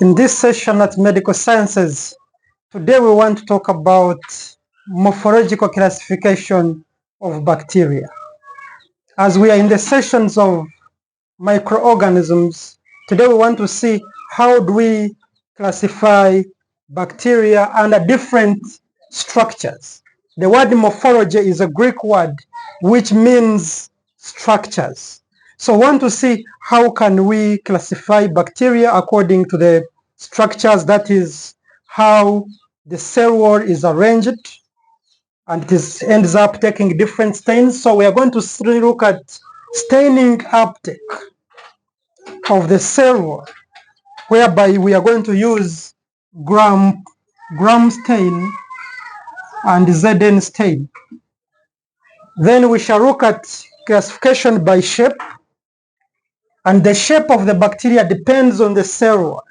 In this session at Medical Sciences, today we want to talk about morphological classification of bacteria. As we are in the sessions of microorganisms, today we want to see how do we classify bacteria under different structures. The word morphology is a Greek word which means structures. So we want to see how can we classify bacteria according to the structures, that is how the cell wall is arranged, and it ends up taking different stains. So we are going to look at staining uptake of the cell wall, whereby we are going to use gram stain and Zn stain. Then we shall look at classification by shape, and the shape of the bacteria depends on the cell wall.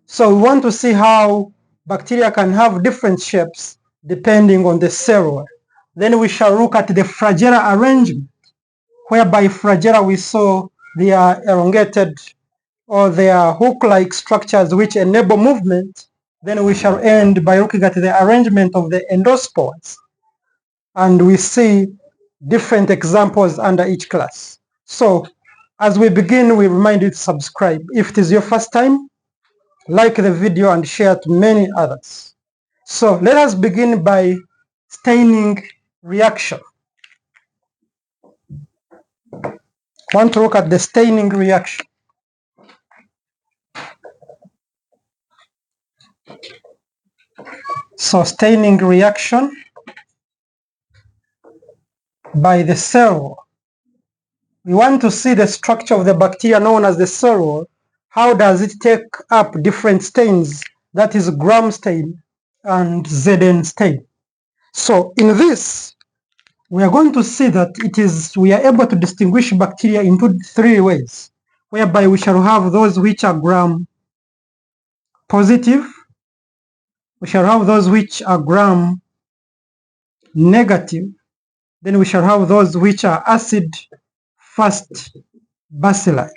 So we want to see how bacteria can have different shapes depending on the cell wall. Then we shall look at the Flagellar arrangement, whereby Flagella we saw they are elongated or they are hook-like structures which enable movement. Then we shall end by looking at the arrangement of the endospores, and we see different examples under each class. So as we begin, we remind you to subscribe. If it is your first time, like the video and share to many others. So let us begin by staining reaction. Want to look at the staining reaction. So staining reaction by the cell wall. We want to see the structure of the bacteria known as the cell wall. How does it take up different stains, that is gram stain and Zn stain. So in this, we are going to see that we are able to distinguish bacteria into three ways, whereby we shall have those which are gram positive, we shall have those which are gram negative, then we shall have those which are acid fast bacilli.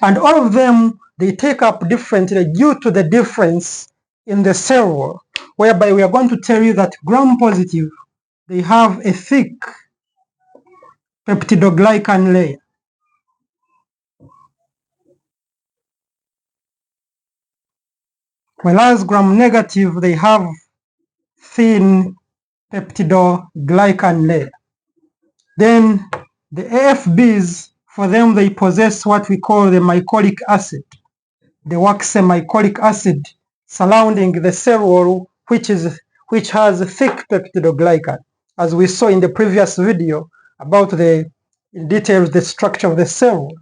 And all of them, they take up differently due to the difference in the cell wall, whereby we are going to tell you that gram positive, they have a thick peptidoglycan layer. Whereas gram negative, they have thin peptidoglycan layer. Then the AFBs, for them, they possess what we call the mycolic acid, the waxy mycolic acid surrounding the cell wall, which has a thick peptidoglycan, as we saw in the previous video about in details the structure of the cell wall.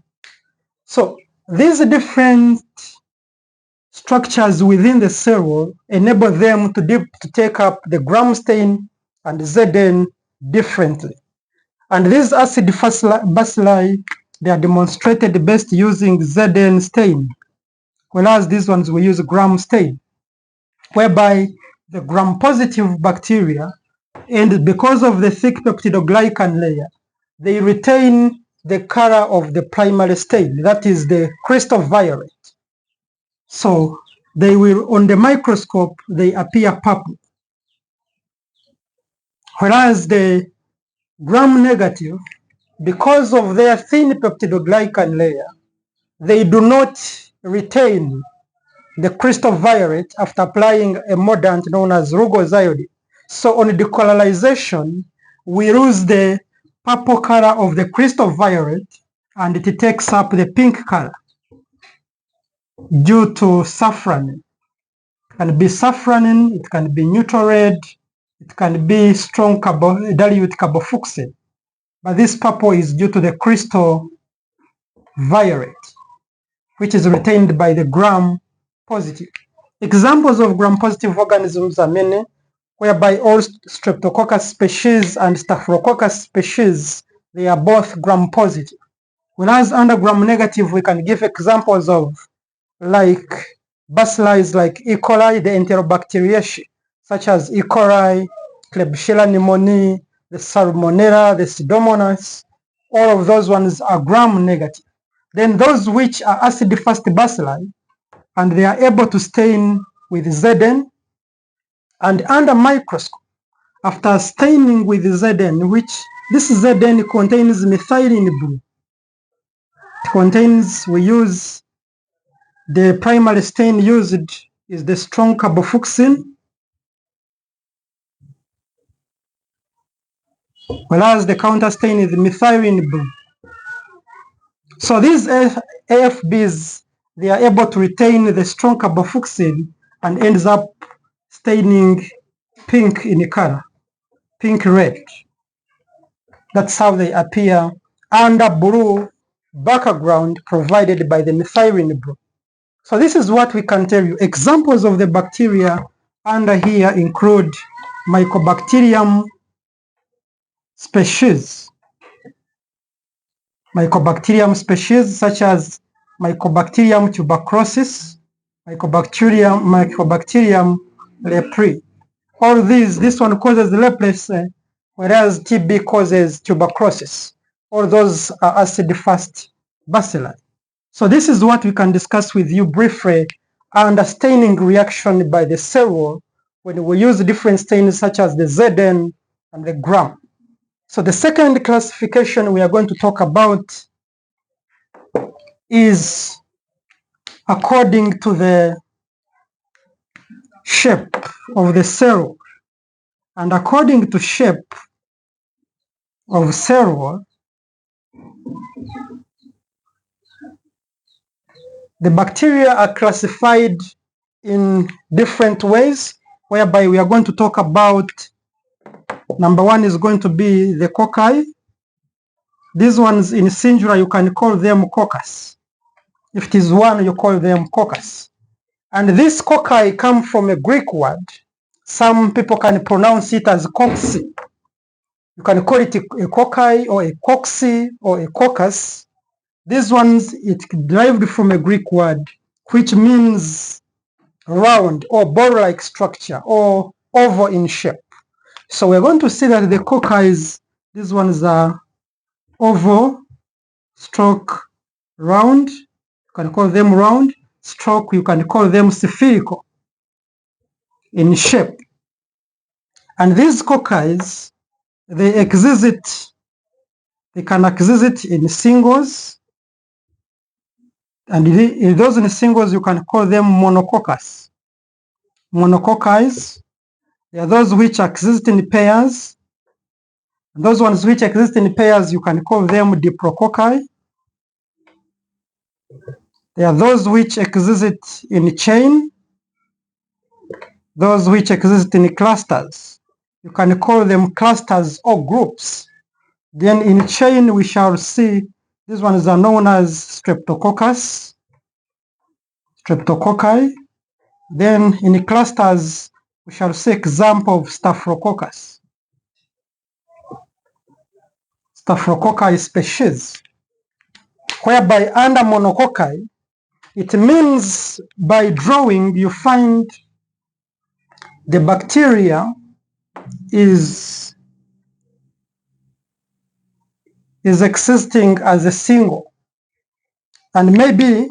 So these different structures within the cell wall enable them to take up the gram stain and Zn differently. And these acid bacilli, they are demonstrated best using Zn stain, whereas these ones we use gram stain, whereby the gram positive bacteria, and because of the thick peptidoglycan layer, they retain the color of the primary stain, that is the crystal violet. So they will, on the microscope, they appear purple. Whereas the gram negative, because of their thin peptidoglycan layer, they do not retain the crystal violet after applying a mordant known as rugosiodine. So on decolorization, we lose the purple color of the crystal violet, and it takes up the pink color due to safranin. It can be safranin, it can be neutral red, it can be strong dilute carbofuchsin. But this purple is due to the crystal violet, which is retained by the gram positive. Examples of gram positive organisms are many, whereby all Streptococcus species and Staphylococcus species, they are both gram positive. Whereas under gram negative, we can give examples of like bacilli like E. coli, the Enterobacteriaceae, such as E. coli, Klebsiella pneumoniae, the Salmonella, the Pseudomonas. All of those ones are gram negative. Then those which are acid fast bacilli, and they are able to stain with Zn, and under microscope, after staining with Zn, which this Zn contains methylene blue, it contains, we use the primary stain used is the strong carbofuchsin, whereas the counter stain is methylene blue. So these AFBs, they are able to retain the strong carbofuchsin and ends up staining pink in color, pink red. That's how they appear under blue background provided by the methylene blue. So this is what we can tell you. Examples of the bacteria under here include Mycobacterium species. Mycobacterium species such as Mycobacterium tuberculosis, Mycobacterium leprae. All these, this one causes leprosy, whereas TB causes tuberculosis. All those are acid-fast bacilli. So this is what we can discuss with you briefly, under staining reaction by the cell wall when we use different stains such as the Zn and the Gram. So the second classification we are going to talk about is according to the shape of the cell. And according to shape of cell wall, the bacteria are classified in different ways, whereby we are going to talk about, number one is going to be the cocci. These ones in singular, you can call them coccus. If it is one, you call them coccus. And this cocci come from a Greek word. Some people can pronounce it as cocci. You can call it a cocci or a coxy or a coccus. These ones, it derived from a Greek word, which means round or ball-like structure or oval in shape. So we're going to see that the cocci, these ones are oval, stroke, round. You can call them round. Stroke, you can call them spherical in shape. And these cocci, they can exist in singles. And in those in singles, you can call them monococcus. Monococci, they are those which exist in pairs. And those ones which exist in pairs, you can call them diprococci. They are those which exist in chain. Those which exist in clusters, you can call them clusters or groups. Then in chain, we shall see these ones are known as streptococcus, streptococci. Then in clusters, we shall see example of staphylococcus, staphylococci species, whereby under monococci, it means by drawing you find the bacteria is existing as a single, and maybe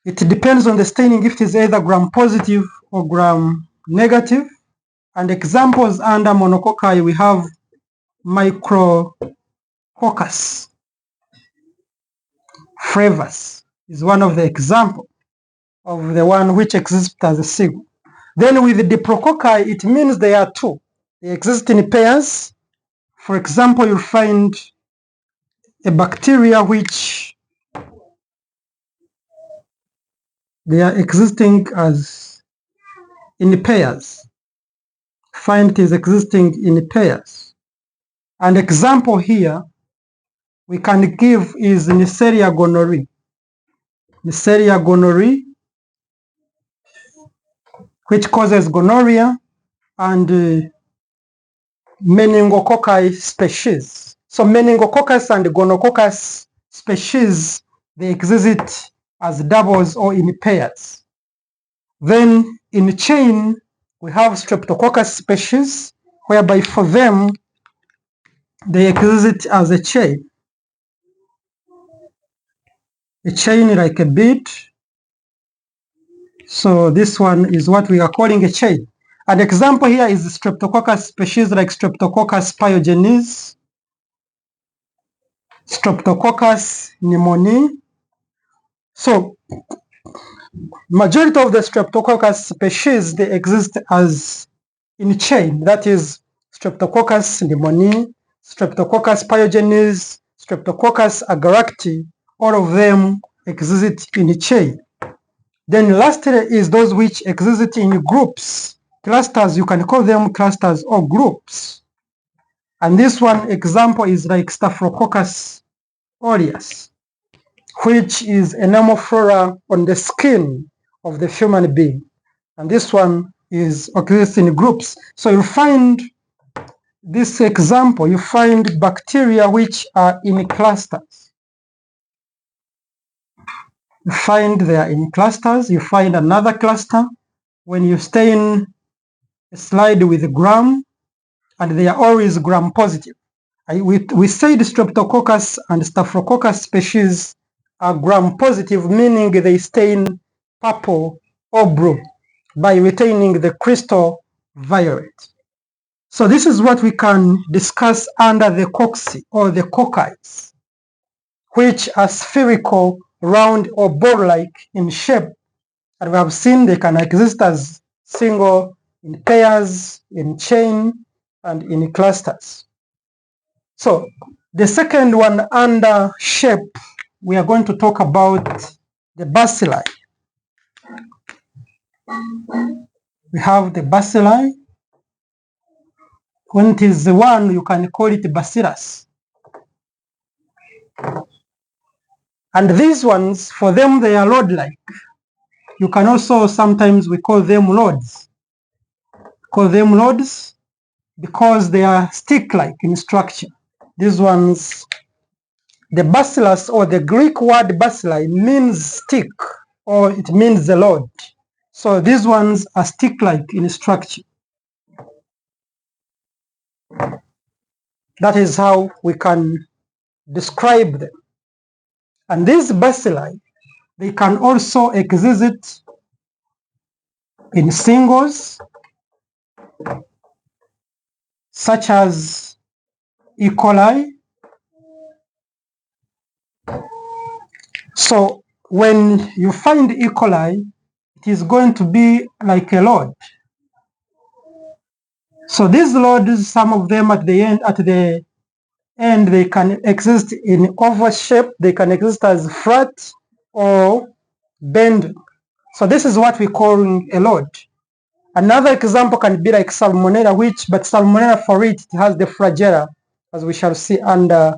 it depends on the staining if it is either gram positive or gram negative. And examples under monococci, we have Micrococcus flavus is one of the examples of the one which exists as a single. Then with the diprococci, it means they are two. They exist in pairs. For example, you'll find a bacteria which they are existing as in pairs. Find it is existing in pairs. An example here we can give is Neisseria gonorrhoeae. Neisseria gonorrhoeae, which causes gonorrhea, and meningococci species. So meningococcus and gonococcus species, they exist as doubles or in pairs. Then in chain, we have streptococcus species, whereby for them, they exist as a chain like a bead. So this one is what we are calling a chain. An example here is Streptococcus species like Streptococcus pyogenes, Streptococcus pneumoniae. So majority of the Streptococcus species, they exist as in chain. That is Streptococcus pneumoniae, Streptococcus pyogenes, Streptococcus agaricti. All of them exist in a chain. Then lastly is those which exist in groups, clusters. You can call them clusters or groups. And this one example is like Staphylococcus aureus, which is a normal flora on the skin of the human being. And this one is exists in groups. So you find this example, you find bacteria which are in clusters. You find they are in clusters. You find another cluster. When you stain a slide with gram, and they are always gram positive. We said Streptococcus and Staphylococcus species are gram positive, meaning they stain purple or blue by retaining the crystal violet. So this is what we can discuss under the cocci or the cocci, which are spherical, round, or ball-like in shape. And we have seen they can exist as single, in pairs, in chain, and in clusters. So the second one under shape, we are going to talk about the bacilli. We have the bacilli. When it is the one, you can call it bacillus. And these ones, for them, they are rod-like. You can also, sometimes we call them rods. Call them rods because they are stick-like in structure. These ones, the bacillus or the Greek word bacilli means stick, or it means the rod. So these ones are stick-like in structure. That is how we can describe them. And these bacilli, they can also exist in singles, such as E. coli. So when you find E. coli, it is going to be like a rod. So these rods, some of them at the end, they can exist in oval shape, they can exist as flat or bend. So this is what we call a rod. Another example can be like Salmonella, but Salmonella for it has the flagella, as we shall see under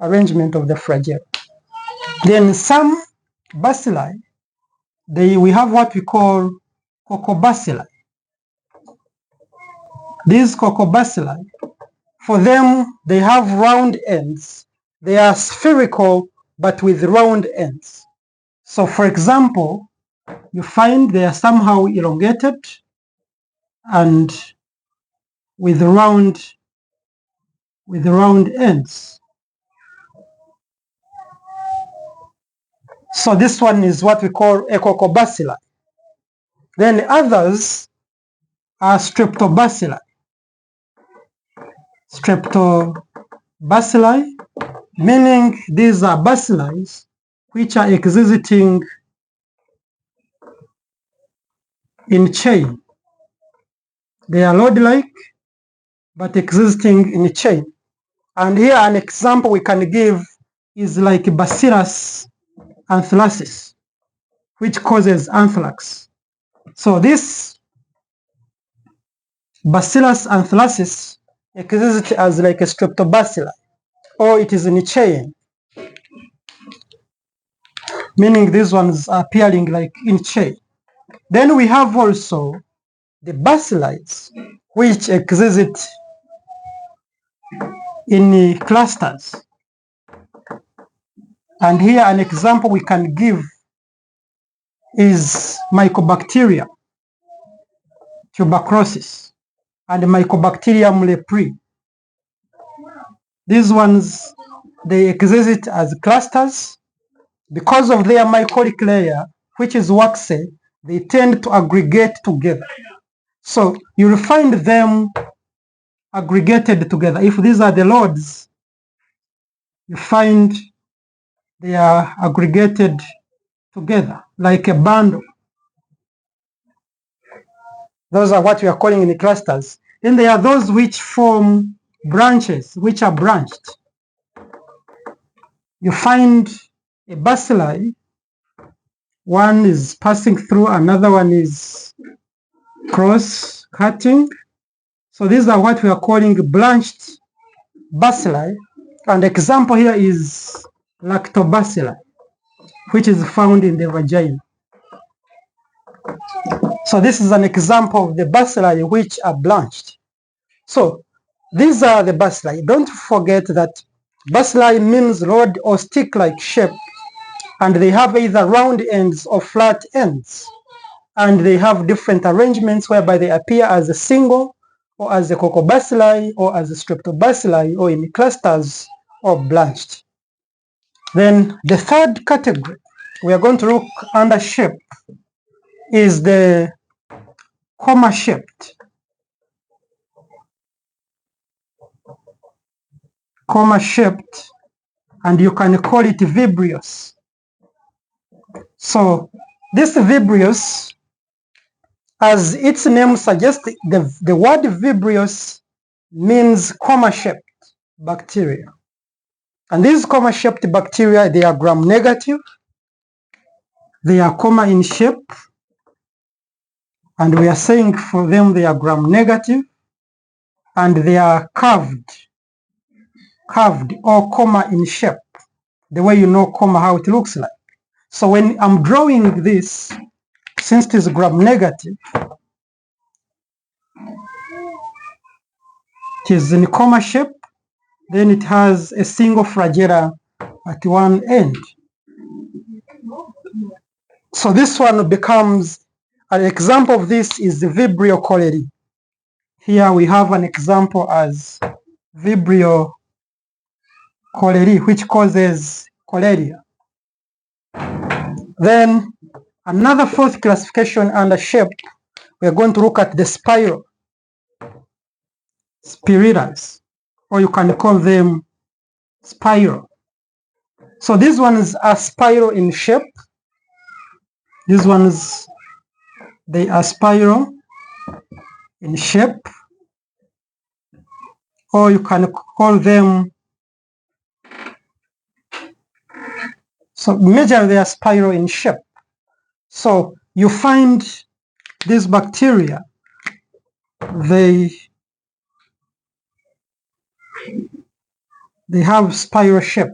arrangement of the flagella. Then some bacilli, we have what we call cocobacilli. These cocobacilli, for them, they have round ends. They are spherical, but with round ends. So for example, you find they are somehow elongated and with round ends. So this one is what we call a cocobacilli. Then others are streptobacilli. Streptobacilli, meaning these are bacilli which are existing in chain. They are rod-like, but existing in a chain. And here an example we can give is like Bacillus anthracis, which causes anthrax. So this Bacillus anthracis exists as like a streptobacilli, or it is in a chain, meaning these ones are appearing like in chain. Then we have also the bacilli, which exist in clusters. And here an example we can give is Mycobacterium tuberculosis and Mycobacterium leprae. These ones, they exist as clusters because of their mycoric layer, which is waxy. they tend to aggregate together. So you'll find them aggregated together. If these are the loads, you find they are aggregated together like a bundle. Those are what we are calling in clusters. Then there are those which form branches, which are branched. You find a bacilli, one is passing through, another one is cross-cutting. So these are what we are calling branched bacilli. And example here is lactobacilli, which is found in the vagina. So this is an example of the bacilli which are branched. So these are the bacilli. Don't forget that bacilli means rod or stick-like shape, and they have either round ends or flat ends. And they have different arrangements whereby they appear as a single, or as a cocobacilli, or as a streptobacilli, or in clusters, or branched. Then the third category we are going to look under shape is the comma-shaped. Comma-shaped, and you can call it vibrious. So this vibrious, as its name suggests, the word vibrious means comma-shaped bacteria. And these comma-shaped bacteria, they are gram-negative, they are comma in shape, and we are saying for them they are gram-negative, and they are curved or comma in shape, the way you know comma how it looks like. So when I'm drawing this, since it is gram-negative, it is in comma shape, then it has a single flagella at one end. So this one becomes, an example of this is the Vibrio cholerae. Here we have an example as Vibrio cholerae, which causes cholera. Then another fourth classification under shape, we are going to look at the spiral spirillars, or you can call them spiral. So these ones are spiral in shape. These ones, they are spiral in shape, or you can call them, so majorly they are spiral in shape. So you find these bacteria, they have spiral shape.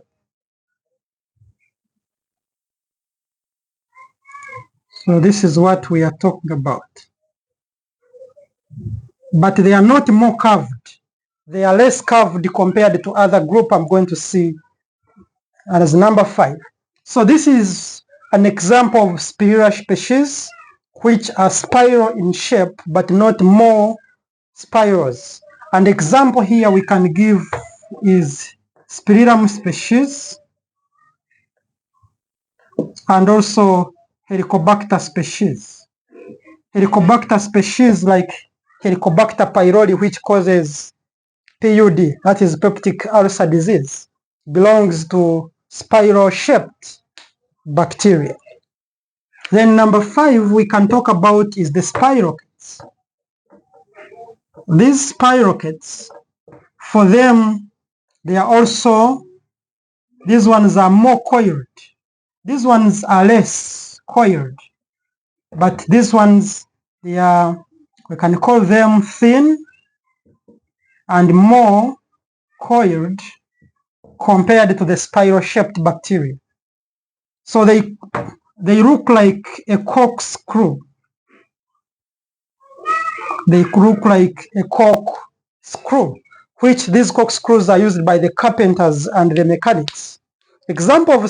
So this is what we are talking about. But they are not more curved. They are less curved compared to other group I'm going to see as number 5. So this is an example of spirillary species which are spiral in shape but not more spirals. An example here we can give is Spirillum species and also Helicobacter species. Helicobacter species like Helicobacter pylori, which causes PUD, that is peptic ulcer disease, belongs to spiral-shaped bacteria. Then number 5 we can talk about is the spirochetes. These spirochetes, for them, they are also, these ones are more coiled. These ones are less coiled, but these ones, they are, we can call them thin and more coiled compared to the spiral-shaped bacteria. So they look like a corkscrew. They look like a corkscrew, which these corkscrews are used by the carpenters and the mechanics. Example of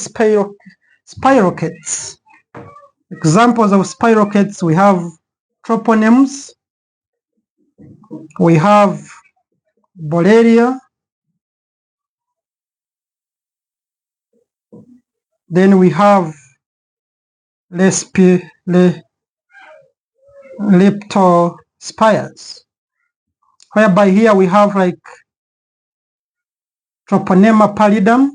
spirochetes. Examples of spirochetes, we have troponins, we have Borrelia, then we have Lespirochetes. leptospires, whereby here we have like Treponema pallidum,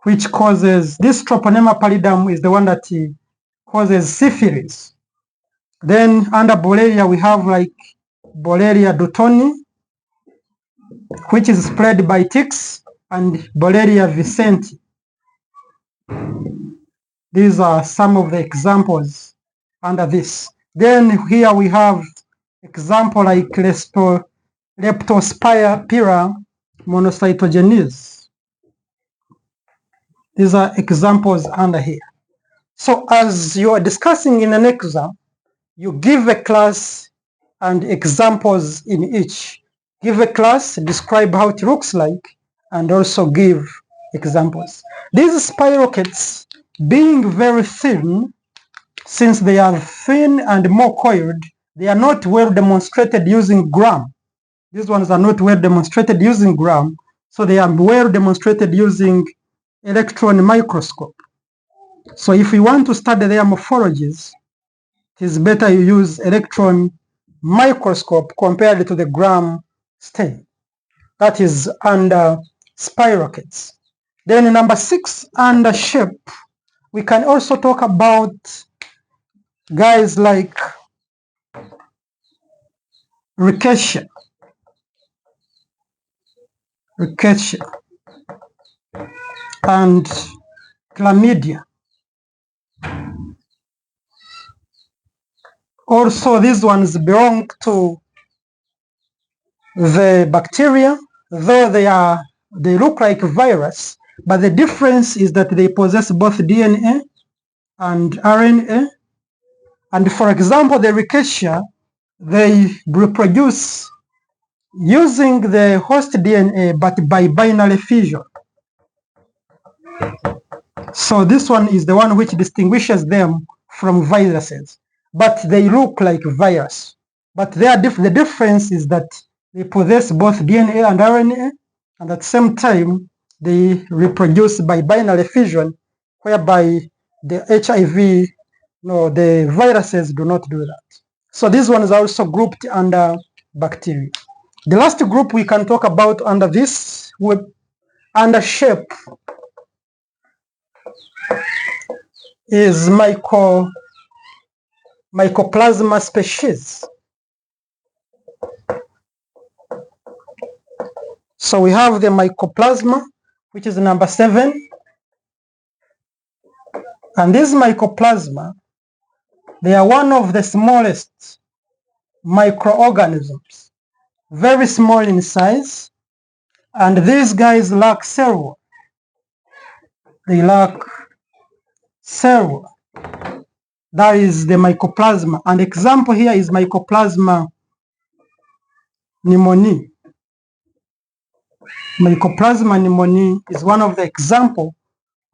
which causes, this Treponema pallidum is the one that causes syphilis. Then under Borrelia, we have like Borrelia dottoni, which is spread by ticks, and Borrelia vicenti. These are some of the examples under this. Then here we have example like Leptospira monocytogenes. These are examples under here. So as you are discussing in an exam, you give a class and examples in each. Give a class, describe how it looks like, and also give examples. These spirochetes, being very thin, since they are thin and more coiled, they are not well demonstrated using gram. These ones are not well demonstrated using gram, so they are well demonstrated using electron microscope. So if you want to study their morphologies, it is better you use electron microscope compared to the gram stain. That is under spirochetes. Then number 6, under shape, we can also talk about guys like rickettsia, and chlamydia. Also, these ones belong to the bacteria, though they look like virus, but the difference is that they possess both DNA and RNA. And for example, the rickettsia, they reproduce using the host DNA, but by binary fission. So this one is the one which distinguishes them from viruses, but they look like virus. But the difference is that they possess both DNA and RNA, and at the same time, they reproduce by binary fission, whereby the HIV, no, the viruses do not do that. So these ones are also grouped under bacteria. The last group we can talk about under this, under shape, is Mycoplasma species. So we have the Mycoplasma, which is number 7. And these Mycoplasma, they are one of the smallest microorganisms, very small in size, and these guys lack cell wall. They lack cell wall. That is the Mycoplasma. An example here is Mycoplasma pneumoniae. Mycoplasma pneumoniae is one of the examples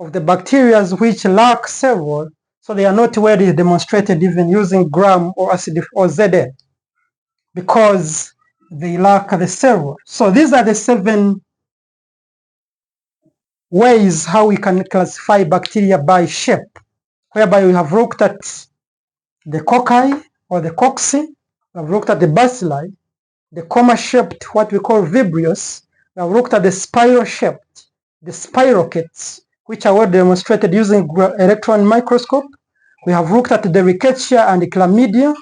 of the bacteria which lack cell wall, so they are not well demonstrated even using gram or acid or Zn, because they lack the cell wall. So these are the 7 ways how we can classify bacteria by shape, whereby we have looked at the cocci or the cocci, we have looked at the bacilli, the comma-shaped, what we call vibrios, we have looked at the spiral-shaped, the spirochetes, which are well demonstrated using electron microscope. We have looked at the rickettsia and the chlamydia.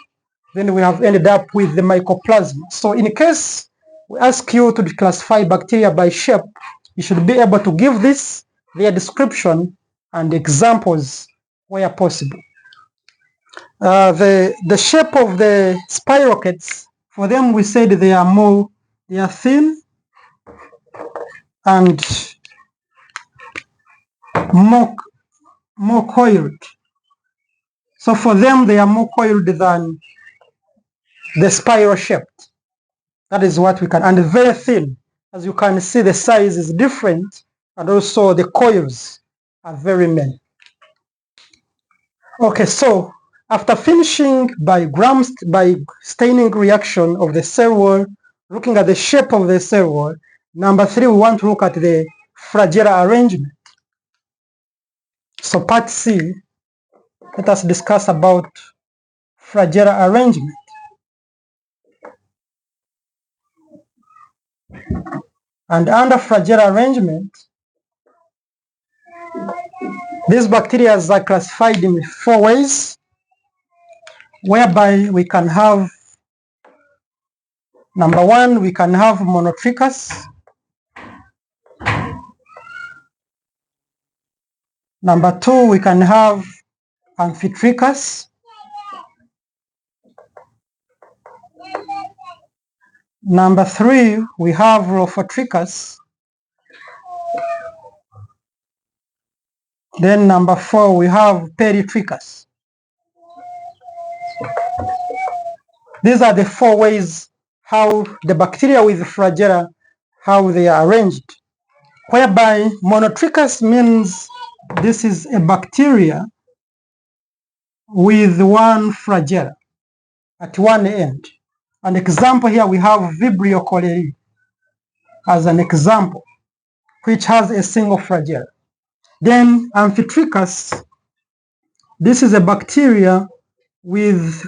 Then we have ended up with the Mycoplasma. So in case we ask you to classify bacteria by shape, you should be able to give this, their description, and examples where possible. The shape of the spirochetes, for them we said they are thin and more coiled. So for them, they are more coiled than the spiral shaped. That is what we can, and very thin. As you can see, the size is different, and also the coils are very many. Okay, so after finishing by staining reaction of the cell wall, looking at the shape of the cell wall, number 3, we want to look at the Flagellar arrangement. So part C, let us discuss about Flagellar arrangement. And under Flagellar arrangement, these bacteria are classified in 4 ways, whereby we can have, number 1, we can have monotrichous. Number 2, we can have amphitrichous. Number 3, we have morphological. Then number 4, we have peritrichous. These are the 4 ways how the bacteria with Flagella, how they are arranged. Whereby monotrichous means this is a bacteria with 1 flagella at one end. An example here we have Vibrio cholerae as an example, which has a single flagella. Then amphitrichous, this is a bacteria with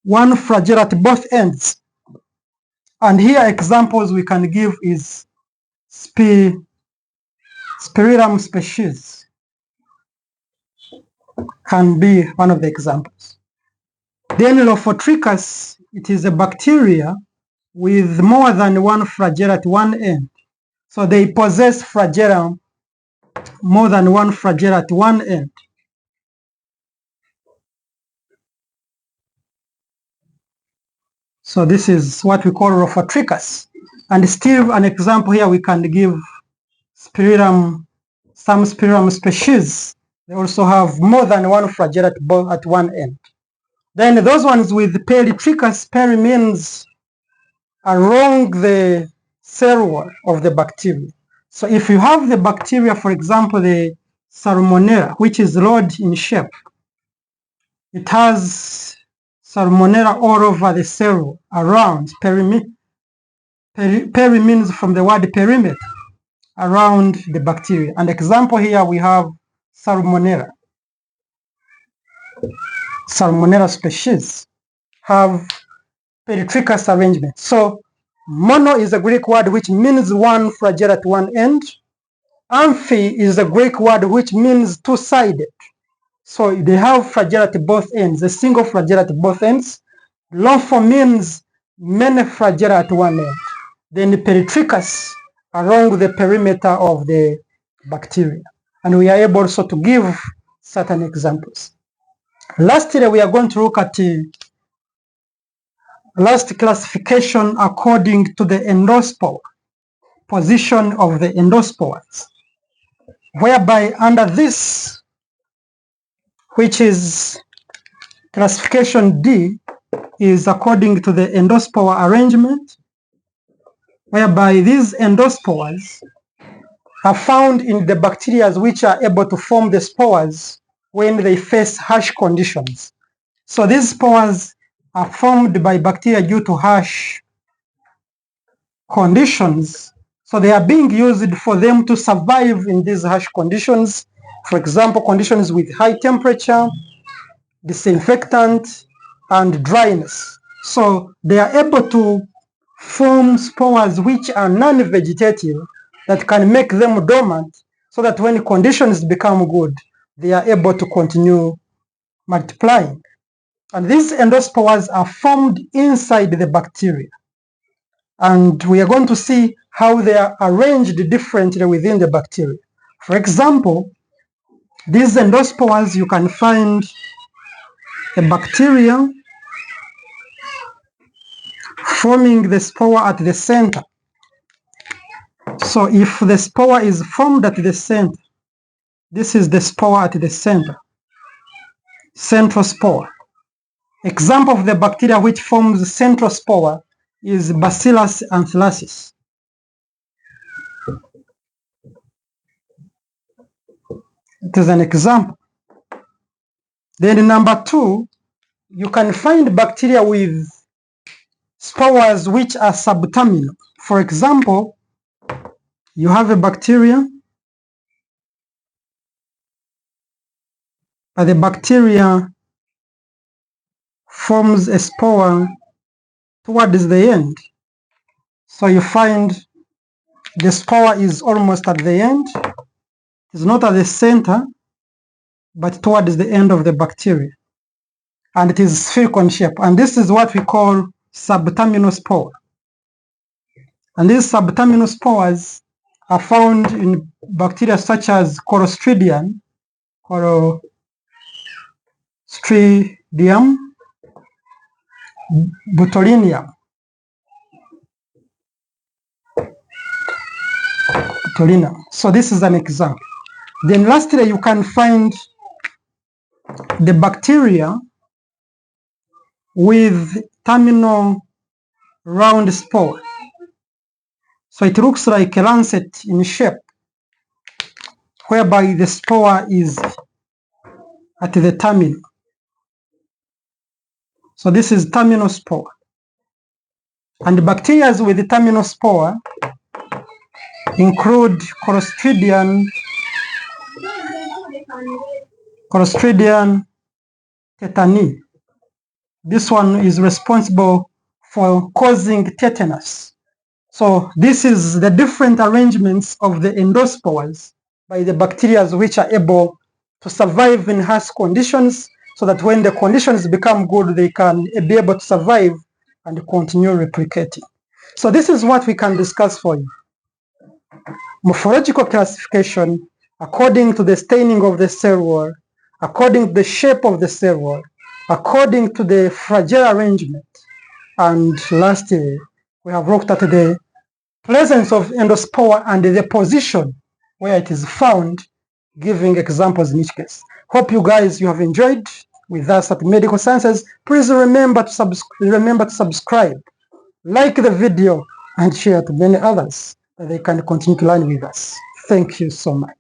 1 flagella at both ends. And here examples we can give is Spiridium species can be one of the examples. Then Lophotrichus, it is a bacteria with more than 1 flagella at one end. So they possess flagella, more than 1 flagella at one end. So this is what we call Lophotrichus. And still an example here we can give Spiridium, some Spiridium species. They also have more than 1 flagella at one end. Then those ones with peritrichous, peri means along the cell wall of the bacteria. So if you have the bacteria, for example, the Salmonella, which is rod in shape, it has Salmonella all over the cell wall, around. Peri means from the word perimeter, around the bacteria. An example here we have Salmonella. Salmonella species have peritrichous arrangement. So mono is a Greek word which means 1 flagella at one end. Amphi is a Greek word which means 2-sided. So they have flagella at both ends, a single flagella at both ends. Lopho means many flagella at one end. Then the peritrichous along the perimeter of the bacteria. And we are able also to give certain examples. Lastly, we are going to look at the last classification according to the endospore, position of the endospores, whereby under this, which is classification D, is according to the endospore arrangement, whereby these endospores are found in the bacteria which are able to form the spores when they face harsh conditions. So these spores are formed by bacteria due to harsh conditions. So they are being used for them to survive in these harsh conditions. For example, conditions with high temperature, disinfectant, and dryness. So they are able to form spores which are non-vegetative that can make them dormant so that when conditions become good, they are able to continue multiplying. And these endospores are formed inside the bacteria. And we are going to see how they are arranged differently within the bacteria. For example, these endospores, you can find a bacteria forming the spore at the center. So if the spore is formed at the center, this is the spore at the center, central spore. Example of the bacteria which forms the central spore is Bacillus anthracis. It is an example. Then number 2, you can find bacteria with spores which are subterminal. For example, you have a bacteria, but the bacteria forms a spore towards the end. So you find the spore is almost at the end. It's not at the center, but towards the end of the bacteria. And it is spherical in shape. And this is what we call subterminal spore. And these subterminal spores are found in bacteria such as Clostridium, botulinum. So this is an example. Then lastly, you can find the bacteria with terminal round spore. So it looks like a lancet in shape, whereby the spore is at the terminal. So this is terminal spore. And the bacteria with the terminal spore include Clostridium tetani. This one is responsible for causing tetanus. So this is the different arrangements of the endospores by the bacteria which are able to survive in harsh conditions, so that when the conditions become good, they can be able to survive and continue replicating. So this is what we can discuss for you. Morphological classification according to the staining of the cell wall, according to the shape of the cell wall, according to the Flagellar arrangement. And lastly, we have looked at the presence of endospore and the position where it is found, giving examples in each case. Hope you guys have enjoyed with us at Medical Sciences. Please remember to subscribe, like the video, and share to many others that they can continue to learn with us. Thank you so much.